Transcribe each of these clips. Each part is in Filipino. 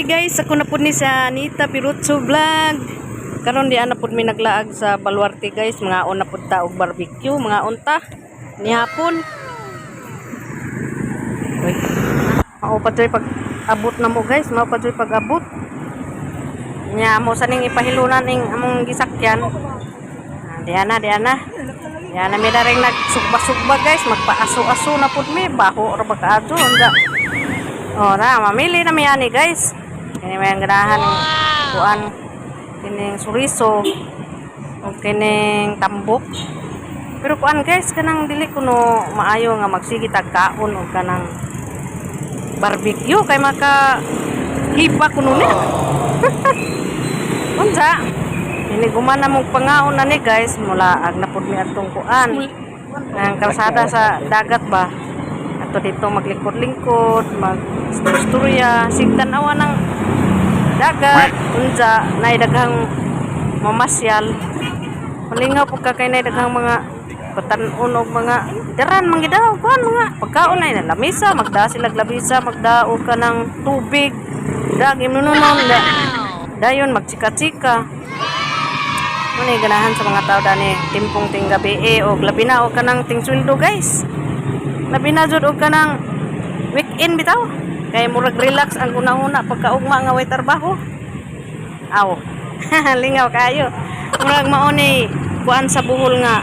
Hi guys, ako na po ni sa Anita Pirutso Vlog. Karon di ana pud mi naglaag sa Baluarte guys, mga una pud ta og barbecue, mga unta ni hapon. Uy. Mao pa toy pag abot na mo guys, mao pa toy pag abot. Nya mo sa ning ipahilunan ning among gisakyan. Di ana. Yan na mi daring nagsugba-sugba guys, magpaaso-aso na pud mi, baho ra baka-aso unda. Ora, mamili na mi ani guys. Kini may ganahan kuan kining suriso o kining tambok. Pero kuan guys, kanang dili kuno maayo nga magsige tag kaon o kanang barbecue kay maka hipa kuno ni. Unsa? Ini gumana mong pangaon na ni guys, mula ag na pud mi atong kuan. Ang kalsada sa dagat ba? Ato dito maglingkod-lingkod, mag-istorya, sigtan awan ng dagat, unsa nay daghang mamasyal. Malingaw pud ka kay nay daghang mga patan-on og mga daran mangidaw kuan mga pagkaon nay na lamisa, magda sila labisa, magdao ka ng tubig. Dag imnunon dayon magtsika-tsika. Muna ganahan sa mga tao dani timpong ting gabi o labi na o kanang ting sweldo guys. Labi na jud og kanang weekend bitaw. Kay murag relax ang una-una pagkaugma nga way trabaho. Aw. Lingaw kayo. Murag mao ni kuan sa Bohol nga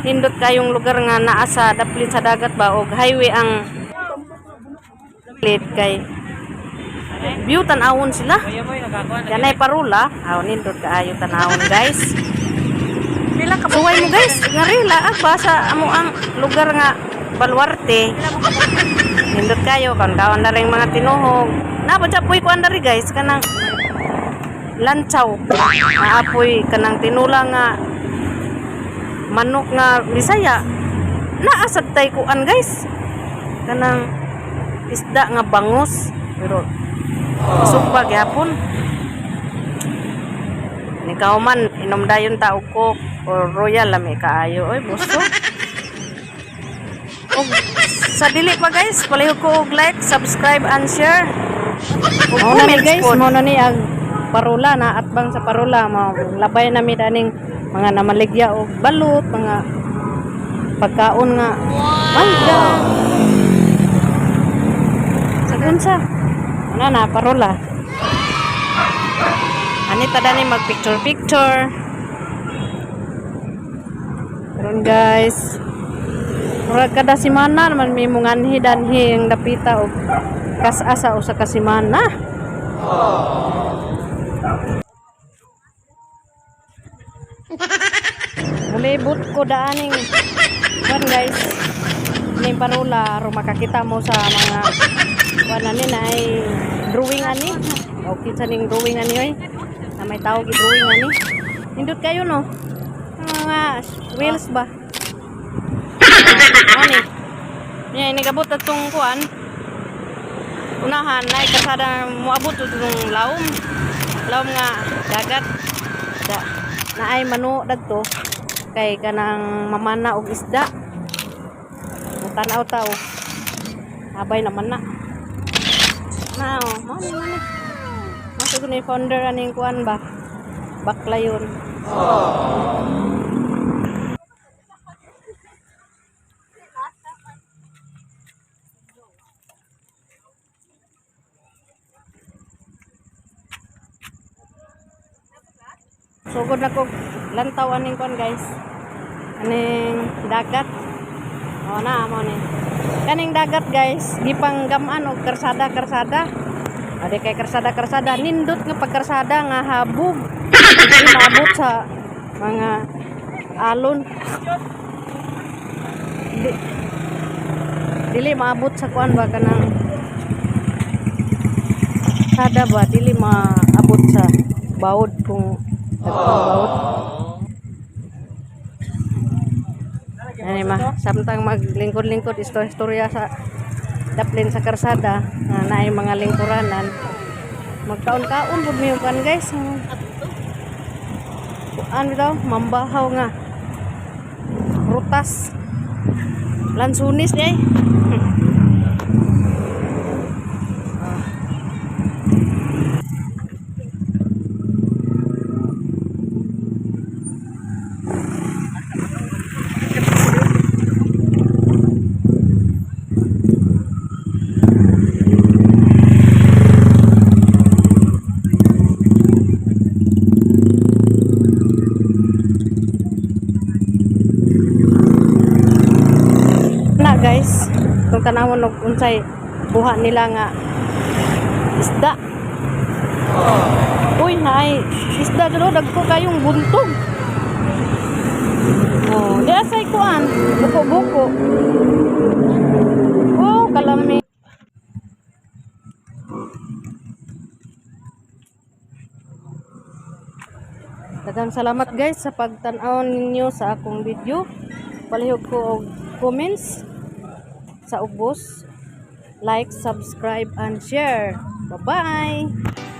nindot kayong lugar nga naa sa daplit sa dagat ba og highway ang lit kay view tan-awon sila. Yanay parula, aw nindot kaayo tan-awon guys. Pila ka buhay mo guys, nga rila ba sa amo ang lugar nga Baluarte. Nindot kayo kan kawan na ring mga tinuhog. Napod sa puy kuan dari guys kanang lantsaw. Naapoy kanang tinula nga manok nga Bisaya. Naasad tay kuan guys. Kanang isda nga bangus pero sugba gyapon. Ikaw man inom dayon ta og Coke or Royal lami kaayo oy buso. Og sa dili pa guys, palihog ko og like, subscribe and share. Og comment guys, mo na ni ang parola na atbang sa parola mo labay na mi daning mga namaligya og balot, mga pagkaon nga mangga. Sagun sa ano na parola. Anita dani mag picture. Karon guys. Murag kada simana naman may munganhi danhi ang dapita og kasasa usa ka simana. Mulibot ko daaning kan guys. Ning parola ro makakita mo sa mga kuan ani na ay drawing ani. Okay sa ning drawing ani oy. Na may tawag i-drawing ani. Nindot kayo no. Mga wheels ba? Ani. Nya ini gabot atong kuan. Unahan nay kasada moabot utong laom. Laom nga dagat. Da naay mano dadto kay kanang mamana og isda. Tanaw tao. Abay naman na. Now, mo ni. Masud ni founder aning kuan ba? Baklayon. Sugod na ko lantaw aning kon guys. Aning dagat. O na mo ni. Kaning dagat guys, gipanggaman og karsada. Ade kay karsada nindot nga pagkarsada nga habog. Mabot sa mga alon. Dili maabot sa kuan ba kanang sada ba dili maabot sa bawod kung bawod. Ani samtang maglingkod-lingkod istorya sa daplin sa karsada na naay mga lingkuranan. Magkaon-kaon pud mi kan guys. Kuan bitaw mambahaw nga rutas. Lansunis ni Kung tanawon og unsay buha nila nga isda. Uy, naay isda dito dagko kayong buntog. Oh, di asay kuan, buko-buko. Oh, kalami. Daghang salamat guys sa pagtan-aw ninyo sa akong video. Palihog ko og comments sa ubos. Like, subscribe, and share. Bye-bye!